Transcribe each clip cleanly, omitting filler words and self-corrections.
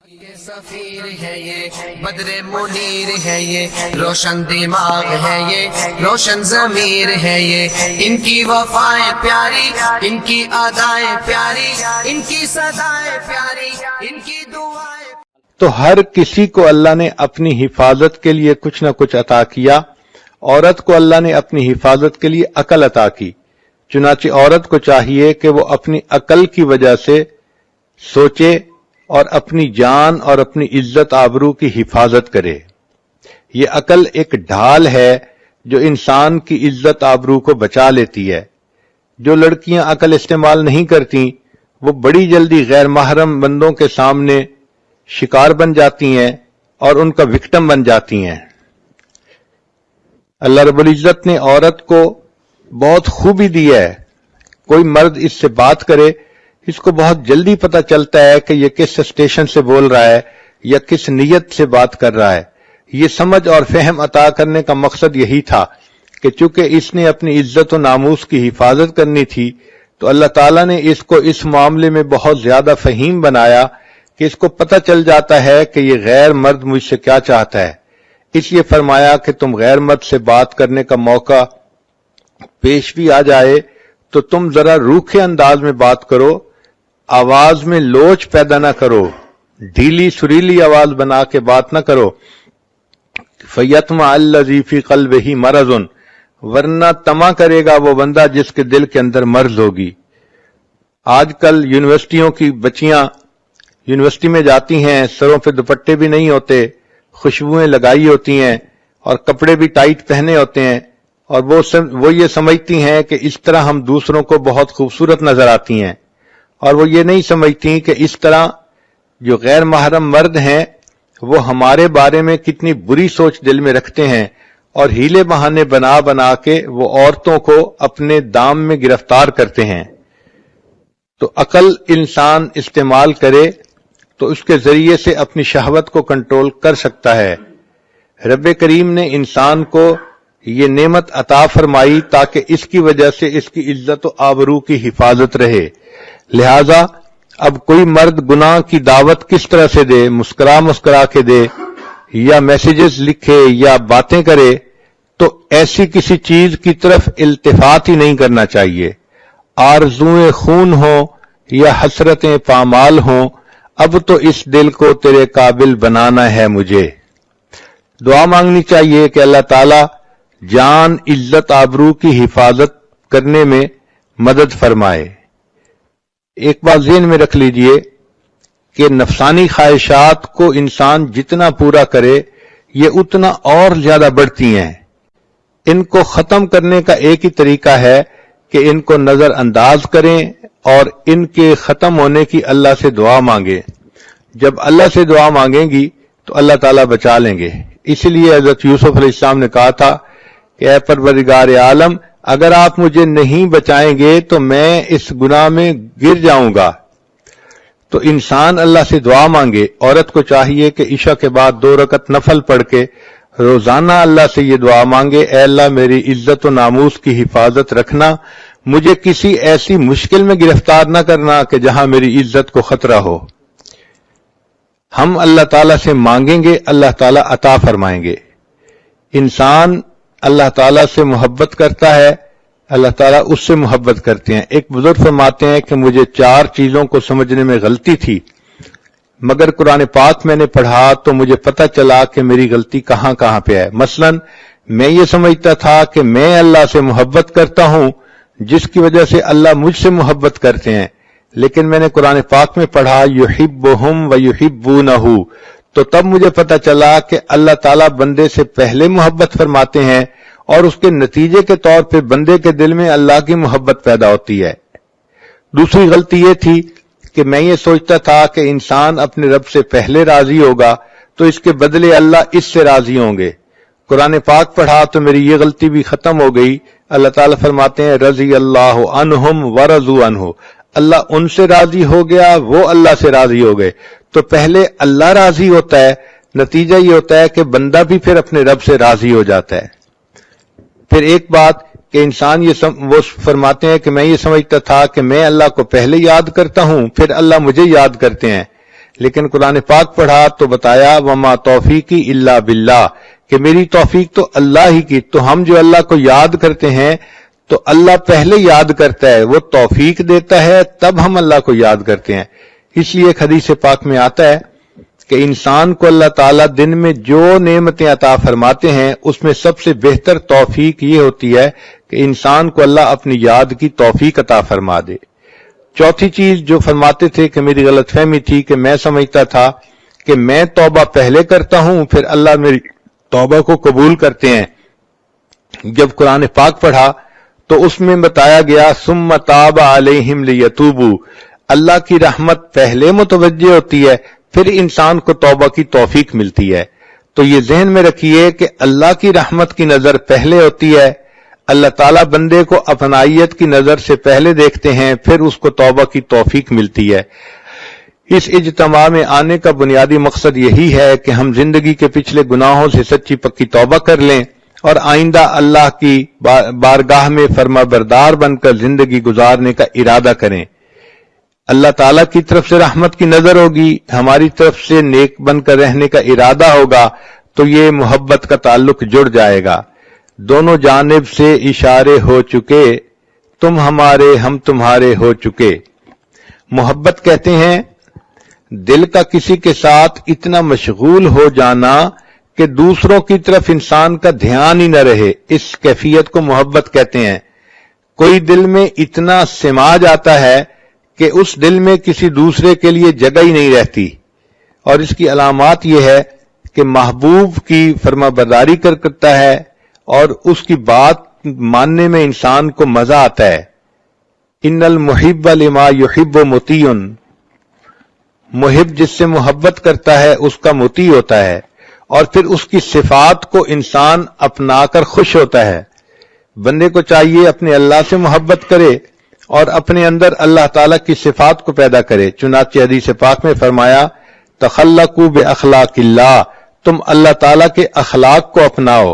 یہ سفیر ہے، یہ بدر منیر ہے، یہ روشن دماغ ہے، یہ روشن ضمیر ہے، یہ ان کی وفائیں پیاری، ان کی ادائیں پیاری، ان کی صدائیں پیاری، ان کی دعائیں۔ تو ہر کسی کو اللہ نے اپنی حفاظت کے لیے کچھ نہ کچھ عطا کیا۔ عورت کو اللہ نے اپنی حفاظت کے لیے عقل عطا کی، چنانچہ عورت کو چاہیے کہ وہ اپنی عقل کی وجہ سے سوچے اور اپنی جان اور اپنی عزت آبرو کی حفاظت کرے۔ یہ عقل ایک ڈھال ہے جو انسان کی عزت آبرو کو بچا لیتی ہے۔ جو لڑکیاں عقل استعمال نہیں کرتی وہ بڑی جلدی غیر محرم بندوں کے سامنے شکار بن جاتی ہیں اور ان کا وکٹم بن جاتی ہیں۔ اللہ رب العزت نے عورت کو بہت خوبی دی ہے۔ کوئی مرد اس سے بات کرے، اس کو بہت جلدی پتہ چلتا ہے کہ یہ کس اسٹیشن سے بول رہا ہے یا کس نیت سے بات کر رہا ہے۔ یہ سمجھ اور فہم عطا کرنے کا مقصد یہی تھا کہ چونکہ اس نے اپنی عزت و ناموس کی حفاظت کرنی تھی تو اللہ تعالیٰ نے اس کو اس معاملے میں بہت زیادہ فہیم بنایا کہ اس کو پتہ چل جاتا ہے کہ یہ غیر مرد مجھ سے کیا چاہتا ہے۔ اس لیے فرمایا کہ تم غیر مرد سے بات کرنے کا موقع پیش بھی آ جائے تو تم ذرا روکھے انداز میں بات کرو، آواز میں لوچ پیدا نہ کرو، ڈھیلی سریلی آواز بنا کے بات نہ کرو۔ فَيَطْمَعَ الَّذِي فِي قَلْبِهِ مَرَضٌ، ورنہ طمع کرے گا وہ بندہ جس کے دل کے اندر مرض ہوگی۔ آج کل یونیورسٹیوں کی بچیاں یونیورسٹی میں جاتی ہیں، سروں پہ دوپٹے بھی نہیں ہوتے، خوشبوئیں لگائی ہوتی ہیں اور کپڑے بھی ٹائٹ پہنے ہوتے ہیں، اور وہ یہ سمجھتی ہیں کہ اس طرح ہم دوسروں کو بہت خوبصورت نظر آتی ہیں، اور وہ یہ نہیں سمجھتی کہ اس طرح جو غیر محرم مرد ہیں وہ ہمارے بارے میں کتنی بری سوچ دل میں رکھتے ہیں، اور ہیلے بہانے بنا بنا کے وہ عورتوں کو اپنے دام میں گرفتار کرتے ہیں۔ تو عقل انسان استعمال کرے تو اس کے ذریعے سے اپنی شہوت کو کنٹرول کر سکتا ہے۔ رب کریم نے انسان کو یہ نعمت عطا فرمائی تاکہ اس کی وجہ سے اس کی عزت و آبرو کی حفاظت رہے۔ لہذا اب کوئی مرد گناہ کی دعوت کس طرح سے دے، مسکرا کے دے یا میسیجز لکھے یا باتیں کرے، تو ایسی کسی چیز کی طرف التفات ہی نہیں کرنا چاہیے۔ آرزوئیں خون ہوں یا حسرتیں پامال ہوں، اب تو اس دل کو تیرے قابل بنانا ہے مجھے۔ دعا مانگنی چاہیے کہ اللہ تعالی جان عزت آبرو کی حفاظت کرنے میں مدد فرمائے۔ ایک بات ذہن میں رکھ لیجئے کہ نفسانی خواہشات کو انسان جتنا پورا کرے یہ اتنا اور زیادہ بڑھتی ہیں۔ ان کو ختم کرنے کا ایک ہی طریقہ ہے کہ ان کو نظر انداز کریں اور ان کے ختم ہونے کی اللہ سے دعا مانگیں۔ جب اللہ سے دعا مانگیں گی تو اللہ تعالیٰ بچا لیں گے۔ اسی لیے حضرت یوسف علیہ السلام نے کہا تھا کہ اے پروردگار عالم، اگر آپ مجھے نہیں بچائیں گے تو میں اس گناہ میں گر جاؤں گا۔ تو انسان اللہ سے دعا مانگے۔ عورت کو چاہیے کہ عشاء کے بعد 2 رکعت نفل پڑھ کے روزانہ اللہ سے یہ دعا مانگے، اے اللہ میری عزت و ناموس کی حفاظت رکھنا، مجھے کسی ایسی مشکل میں گرفتار نہ کرنا کہ جہاں میری عزت کو خطرہ ہو۔ ہم اللہ تعالیٰ سے مانگیں گے، اللہ تعالیٰ عطا فرمائیں گے۔ انسان اللہ تعالیٰ سے محبت کرتا ہے، اللہ تعالیٰ اس سے محبت کرتے ہیں۔ ایک بزرگ فرماتے ہیں کہ مجھے 4 چیزوں کو سمجھنے میں غلطی تھی، مگر قرآن پاک میں نے پڑھا تو مجھے پتہ چلا کہ میری غلطی کہاں کہاں پہ ہے۔ مثلا میں یہ سمجھتا تھا کہ میں اللہ سے محبت کرتا ہوں جس کی وجہ سے اللہ مجھ سے محبت کرتے ہیں، لیکن میں نے قرآن پاک میں پڑھا یحبہم ویحبونہ، تو تب مجھے پتہ چلا کہ اللہ تعالیٰ بندے سے پہلے محبت فرماتے ہیں اور اس کے نتیجے کے طور پہ بندے کے دل میں اللہ کی محبت پیدا ہوتی ہے۔ دوسری غلطی یہ تھی کہ میں یہ سوچتا تھا کہ انسان اپنے رب سے پہلے راضی ہوگا تو اس کے بدلے اللہ اس سے راضی ہوں گے۔ قرآن پاک پڑھا تو میری یہ غلطی بھی ختم ہو گئی۔ اللہ تعالیٰ فرماتے ہیں رضی اللہ عنہم ورضوا عنہ، اللہ ان سے راضی ہو گیا، وہ اللہ سے راضی ہو گئے۔ تو پہلے اللہ راضی ہوتا ہے، نتیجہ یہ ہوتا ہے کہ بندہ بھی پھر اپنے رب سے راضی ہو جاتا ہے۔ پھر ایک بات کہ انسان وہ فرماتے ہیں کہ میں یہ سمجھتا تھا کہ میں اللہ کو پہلے یاد کرتا ہوں پھر اللہ مجھے یاد کرتے ہیں، لیکن قرآن پاک پڑھا تو بتایا وما توفیقی الا باللہ، کہ میری توفیق تو اللہ ہی کی. تو ہم جو اللہ کو یاد کرتے ہیں تو اللہ پہلے یاد کرتا ہے، وہ توفیق دیتا ہے تب ہم اللہ کو یاد کرتے ہیں. اس لیے ایک حدیث پاک میں آتا ہے کہ انسان کو اللہ تعالیٰ دن میں جو نعمتیں عطا فرماتے ہیں اس میں سب سے بہتر توفیق یہ ہوتی ہے کہ انسان کو اللہ اپنی یاد کی توفیق عطا فرما دے. چوتھی چیز جو فرماتے تھے کہ میری غلط فہمی تھی کہ میں سمجھتا تھا کہ میں توبہ پہلے کرتا ہوں پھر اللہ میری توبہ کو قبول کرتے ہیں. جب قرآن پاک پڑھا تو اس میں بتایا گیا ثم تاب علیہم لیتوبوا، اللہ کی رحمت پہلے متوجہ ہوتی ہے پھر انسان کو توبہ کی توفیق ملتی ہے. تو یہ ذہن میں رکھیے کہ اللہ کی رحمت کی نظر پہلے ہوتی ہے، اللہ تعالیٰ بندے کو اپنائیت کی نظر سے پہلے دیکھتے ہیں پھر اس کو توبہ کی توفیق ملتی ہے. اس اجتماع میں آنے کا بنیادی مقصد یہی ہے کہ ہم زندگی کے پچھلے گناہوں سے سچی پکی توبہ کر لیں اور آئندہ اللہ کی بارگاہ میں فرما بردار بن کر زندگی گزارنے کا ارادہ کریں. اللہ تعالیٰ کی طرف سے رحمت کی نظر ہوگی، ہماری طرف سے نیک بن کر رہنے کا ارادہ ہوگا تو یہ محبت کا تعلق جڑ جائے گا. دونوں جانب سے اشارے ہو چکے، تم ہمارے ہم تمہارے ہو چکے. محبت کہتے ہیں دل کا کسی کے ساتھ اتنا مشغول ہو جانا کہ دوسروں کی طرف انسان کا دھیان ہی نہ رہے، اس کیفیت کو محبت کہتے ہیں. کوئی دل میں اتنا سما جاتا ہے کہ اس دل میں کسی دوسرے کے لیے جگہ ہی نہیں رہتی، اور اس کی علامات یہ ہے کہ محبوب کی فرما برداری کرتا ہے اور اس کی بات ماننے میں انسان کو مزہ آتا ہے. ان المحب لما یحب مطیع، محب جس سے محبت کرتا ہے اس کا مطیع ہوتا ہے اور پھر اس کی صفات کو انسان اپنا کر خوش ہوتا ہے. بندے کو چاہیے اپنے اللہ سے محبت کرے اور اپنے اندر اللہ تعالیٰ کی صفات کو پیدا کرے. چنانچہ حدیث پاک میں فرمایا تخلقوا باخلاق اللہ، تم اللہ تعالیٰ کے اخلاق کو اپناؤ.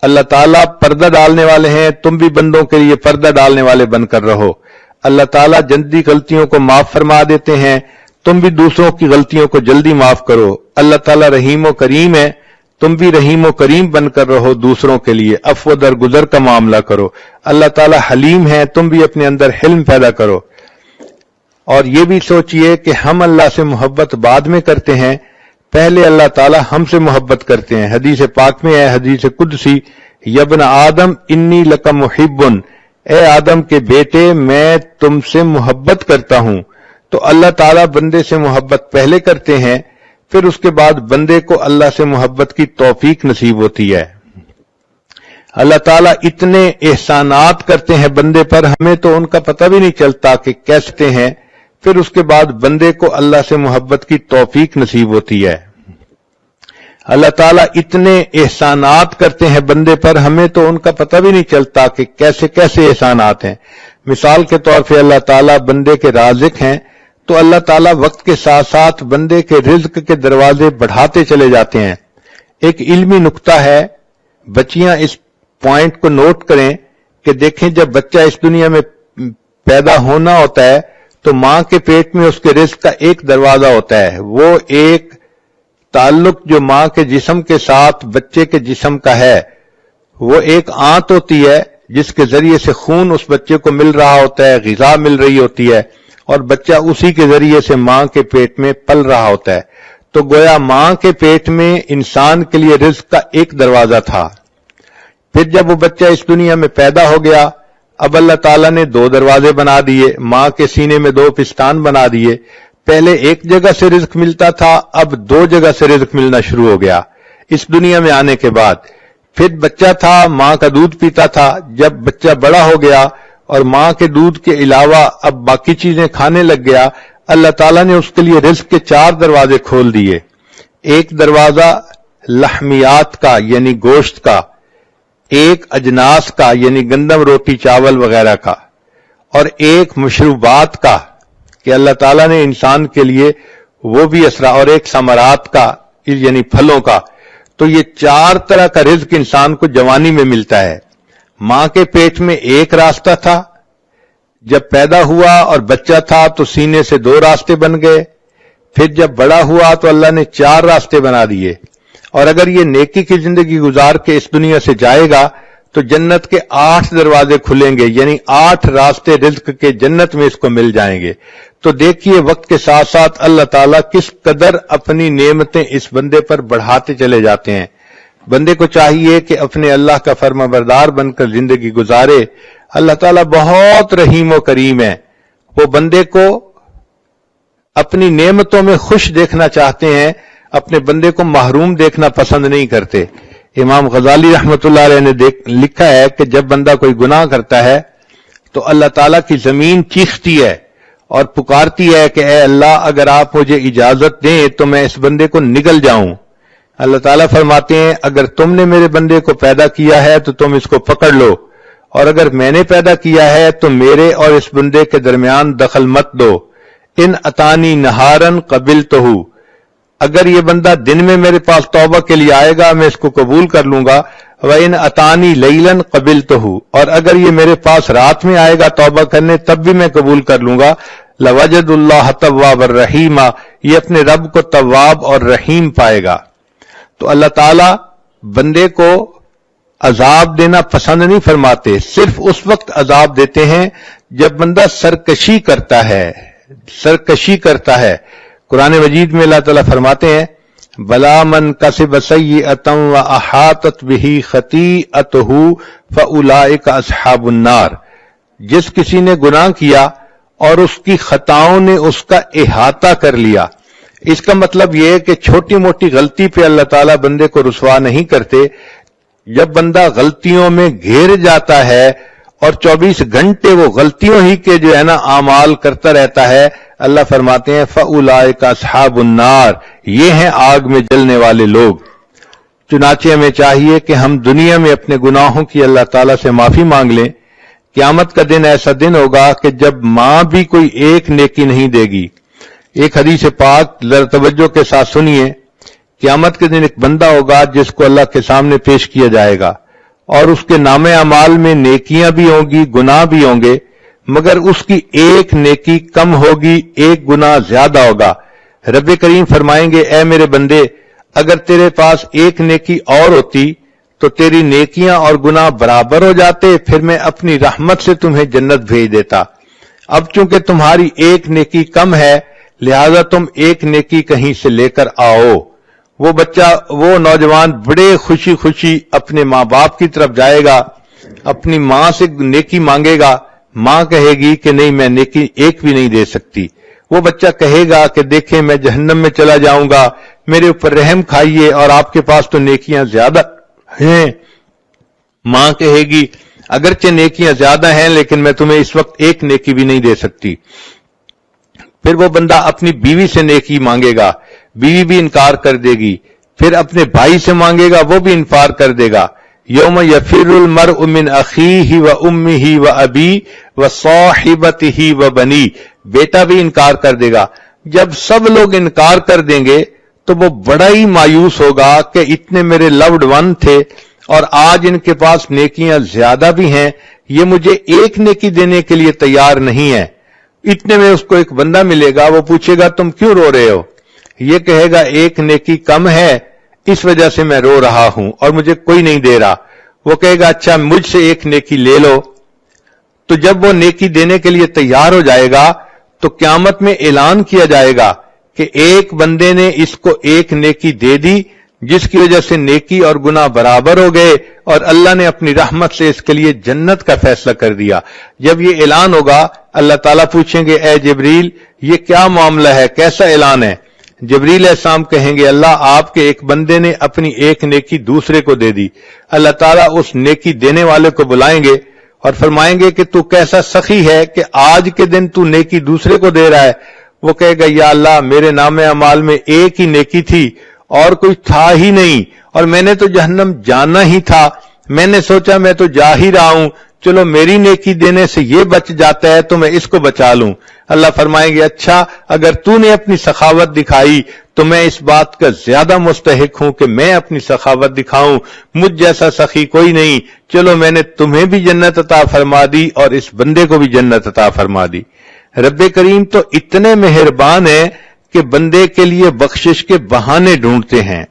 اللہ تعالیٰ پردہ ڈالنے والے ہیں، تم بھی بندوں کے لیے پردہ ڈالنے والے بن کر رہو. اللہ تعالیٰ جلدی غلطیوں کو معاف فرما دیتے ہیں، تم بھی دوسروں کی غلطیوں کو جلدی معاف کرو. اللہ تعالیٰ رحیم و کریم ہے، تم بھی رحیم و کریم بن کر رہو، دوسروں کے لیے عفو درگزر کا معاملہ کرو. اللہ تعالیٰ حلیم ہے، تم بھی اپنے اندر حلم پیدا کرو. اور یہ بھی سوچئے کہ ہم اللہ سے محبت بعد میں کرتے ہیں، پہلے اللہ تعالیٰ ہم سے محبت کرتے ہیں. حدیث پاک میں ہے، حدیث قدسی، یا ابن آدم انی لک محب، اے آدم کے بیٹے میں تم سے محبت کرتا ہوں. تو اللہ تعالیٰ بندے سے محبت پہلے کرتے ہیں، پھر اس کے بعد بندے کو اللہ سے محبت کی توفیق نصیب ہوتی ہے. اللہ تعالیٰ اتنے احسانات کرتے ہیں بندے پر، ہمیں تو ان کا پتہ بھی نہیں چلتا کہ کیسے ہیں، پھر اس کے بعد بندے کو اللہ سے محبت کی توفیق نصیب ہوتی ہے. اللہ تعالیٰ اتنے احسانات کرتے ہیں بندے پر، ہمیں تو ان کا پتہ بھی نہیں چلتا کہ کیسے کیسے احسانات ہیں. مثال کے طور پہ اللہ تعالیٰ بندے کے رازق ہیں، تو اللہ تعالیٰ وقت کے ساتھ ساتھ بندے کے رزق کے دروازے بڑھاتے چلے جاتے ہیں. ایک علمی نکتہ ہے، بچیاں اس پوائنٹ کو نوٹ کریں کہ دیکھیں جب بچہ اس دنیا میں پیدا ہونا ہوتا ہے تو ماں کے پیٹ میں اس کے رزق کا ایک دروازہ ہوتا ہے. وہ ایک تعلق جو ماں کے جسم کے ساتھ بچے کے جسم کا ہے، وہ ایک آنت ہوتی ہے جس کے ذریعے سے خون اس بچے کو مل رہا ہوتا ہے، غذا مل رہی ہوتی ہے، اور بچہ اسی کے ذریعے سے ماں کے پیٹ میں پل رہا ہوتا ہے. تو گویا ماں کے پیٹ میں انسان کے لیے رزق کا ایک دروازہ تھا. پھر جب وہ بچہ اس دنیا میں پیدا ہو گیا، اب اللہ تعالیٰ نے دو دروازے بنا دیے، ماں کے سینے میں دو پستان بنا دیے. پہلے ایک جگہ سے رزق ملتا تھا، اب دو جگہ سے رزق ملنا شروع ہو گیا اس دنیا میں آنے کے بعد. پھر بچہ تھا، ماں کا دودھ پیتا تھا. جب بچہ بڑا ہو گیا اور ماں کے دودھ کے علاوہ اب باقی چیزیں کھانے لگ گیا، اللہ تعالیٰ نے اس کے لیے رزق کے چار دروازے کھول دیے. ایک دروازہ لحمیات کا یعنی گوشت کا، ایک اجناس کا یعنی گندم روٹی چاول وغیرہ کا، اور ایک مشروبات کا کہ اللہ تعالیٰ نے انسان کے لیے وہ بھی اسرا، اور ایک ثمرات کا یعنی پھلوں کا. تو یہ چار طرح کا رزق انسان کو جوانی میں ملتا ہے. ماں کے پیٹ میں ایک راستہ تھا، جب پیدا ہوا اور بچہ تھا تو سینے سے دو راستے بن گئے. پھر جب بڑا ہوا تو اللہ نے 4 راستے بنا دیے، اور اگر یہ نیکی کی زندگی گزار کے اس دنیا سے جائے گا تو جنت کے 8 دروازے کھلیں گے، یعنی 8 راستے رزق کے جنت میں اس کو مل جائیں گے۔ تو دیکھیے وقت کے ساتھ ساتھ اللہ تعالیٰ کس قدر اپنی نعمتیں اس بندے پر بڑھاتے چلے جاتے ہیں۔ بندے کو چاہیے کہ اپنے اللہ کا فرما بردار بن کر زندگی گزارے۔ اللہ تعالیٰ بہت رحیم و کریم ہے، وہ بندے کو اپنی نعمتوں میں خوش دیکھنا چاہتے ہیں، اپنے بندے کو محروم دیکھنا پسند نہیں کرتے۔ امام غزالی رحمۃ اللہ علیہ نے لکھا ہے کہ جب بندہ کوئی گناہ کرتا ہے تو اللہ تعالیٰ کی زمین چیختی ہے اور پکارتی ہے کہ اے اللہ اگر آپ مجھے اجازت دیں تو میں اس بندے کو نگل جاؤں۔ اللہ تعالیٰ فرماتے ہیں اگر تم نے میرے بندے کو پیدا کیا ہے تو تم اس کو پکڑ لو، اور اگر میں نے پیدا کیا ہے تو میرے اور اس بندے کے درمیان دخل مت دو۔ ان اتانی نہارن قبلتہ، اگر یہ بندہ دن میں میرے پاس توبہ کے لیے آئے گا میں اس کو قبول کر لوں گا، وَإِنْ أَتَانِي لَيْلًا قَبِلْتُهُ، اور اگر یہ میرے پاس رات میں آئے گا توبہ کرنے تب بھی میں قبول کر لوں گا۔ لَوَجَدُ اللَّهَ تَوَّابًا رَحِيمًا، یہ اپنے رب کو تواب اور رحیم پائے گا۔ تو اللہ تعالیٰ بندے کو عذاب دینا پسند نہیں فرماتے، صرف اس وقت عذاب دیتے ہیں جب بندہ سرکشی کرتا ہے۔ قرآن مجید میں اللہ تعالیٰ فرماتے ہیں بلا من کسب سیئۃ واحاطت بہ خطیئتہ فاولئک اصحاب النار، جس کسی نے گناہ کیا اور اس کی خطاؤں نے اس کا احاطہ کر لیا۔ اس کا مطلب یہ ہے کہ چھوٹی موٹی غلطی پہ اللہ تعالیٰ بندے کو رسوا نہیں کرتے، جب بندہ غلطیوں میں گھیر جاتا ہے اور 24 گھنٹے وہ غلطیوں ہی کے جو ہے نا اعمال کرتا رہتا ہے، اللہ فرماتے ہیں فَأُولَئِكَ أَصْحَابُ النَّارِ، یہ ہیں آگ میں جلنے والے لوگ۔ چنانچہ ہمیں چاہیے کہ ہم دنیا میں اپنے گناہوں کی اللہ تعالیٰ سے معافی مانگ لیں۔ قیامت کا دن ایسا دن ہوگا کہ جب ماں بھی کوئی ایک نیکی نہیں دے گی۔ ایک حدیث پاک ذرا توجہ کے ساتھ سنیے۔ قیامت کے دن ایک بندہ ہوگا جس کو اللہ کے سامنے پیش کیا جائے گا، اور اس کے نام اعمال میں نیکیاں بھی ہوں گی، گناہ بھی ہوں گے، مگر اس کی ایک نیکی کم ہوگی، ایک گناہ زیادہ ہوگا۔ رب کریم فرمائیں گے اے میرے بندے، اگر تیرے پاس ایک نیکی اور ہوتی تو تیری نیکیاں اور گناہ برابر ہو جاتے، پھر میں اپنی رحمت سے تمہیں جنت بھیج دیتا۔ اب چونکہ تمہاری ایک نیکی کم ہے لہذا تم ایک نیکی کہیں سے لے کر آؤ۔ وہ نوجوان بڑے خوشی خوشی اپنے ماں باپ کی طرف جائے گا، اپنی ماں سے نیکی مانگے گا، ماں کہے گی کہ نہیں میں نیکی ایک بھی نہیں دے سکتی۔ وہ بچہ کہے گا کہ دیکھیں میں جہنم میں چلا جاؤں گا، میرے اوپر رحم کھائیے، اور آپ کے پاس تو نیکیاں زیادہ ہیں۔ ماں کہے گی اگرچہ نیکیاں زیادہ ہیں لیکن میں تمہیں اس وقت ایک نیکی بھی نہیں دے سکتی۔ پھر وہ بندہ اپنی بیوی سے نیکی مانگے گا، بیوی بھی انکار کر دے گی۔ پھر اپنے بھائی سے مانگے گا، وہ بھی انکار کر دے گا۔ یوم یفر المرء من اخیہ و امہ و ابی و صاحبتہ و بنی، بیٹا بھی انکار کر دے گا۔ جب سب لوگ انکار کر دیں گے تو وہ بڑا ہی مایوس ہوگا کہ اتنے میرے لوڈ ون تھے اور آج ان کے پاس نیکیاں زیادہ بھی ہیں، یہ مجھے ایک نیکی دینے کے لیے تیار نہیں ہے۔ اتنے میں اس کو ایک بندہ ملے گا، وہ پوچھے گا تم کیوں رو رہے ہو؟ یہ کہے گا ایک نیکی کم ہے اس وجہ سے میں رو رہا ہوں اور مجھے کوئی نہیں دے رہا۔ وہ کہے گا اچھا مجھ سے ایک نیکی لے لو۔ تو جب وہ نیکی دینے کے لیے تیار ہو جائے گا تو قیامت میں اعلان کیا جائے گا کہ ایک بندے نے اس کو ایک نیکی دے دی جس کی وجہ سے نیکی اور گناہ برابر ہو گئے، اور اللہ نے اپنی رحمت سے اس کے لیے جنت کا فیصلہ کر دیا۔ جب یہ اعلان ہوگا اللہ تعالیٰ پوچھیں گے اے جبریل یہ کیا معاملہ ہے، کیسا اعلان ہے؟ جبریل علیہ السلام کہیں گے اللہ آپ کے ایک بندے نے اپنی ایک نیکی دوسرے کو دے دی۔ اللہ تعالیٰ اس نیکی دینے والے کو بلائیں گے اور فرمائیں گے کہ تو کیسا سخی ہے کہ آج کے دن تو نیکی دوسرے کو دے رہا ہے؟ وہ کہے گا یا اللہ میرے نام اعمال میں ایک ہی نیکی تھی اور کوئی تھا ہی نہیں، اور میں نے تو جہنم جانا ہی تھا، میں نے سوچا میں تو جا ہی رہا ہوں، چلو میری نیکی دینے سے یہ بچ جاتا ہے تو میں اس کو بچا لوں۔ اللہ فرمائیں گے اچھا اگر تو نے اپنی سخاوت دکھائی تو میں اس بات کا زیادہ مستحق ہوں کہ میں اپنی سخاوت دکھاؤں، مجھ جیسا سخی کوئی نہیں، چلو میں نے تمہیں بھی جنت عطا فرما دی اور اس بندے کو بھی جنت عطا فرما دی۔ رب کریم تو اتنے مہربان ہیں کہ بندے کے لیے بخشش کے بہانے ڈھونڈتے ہیں.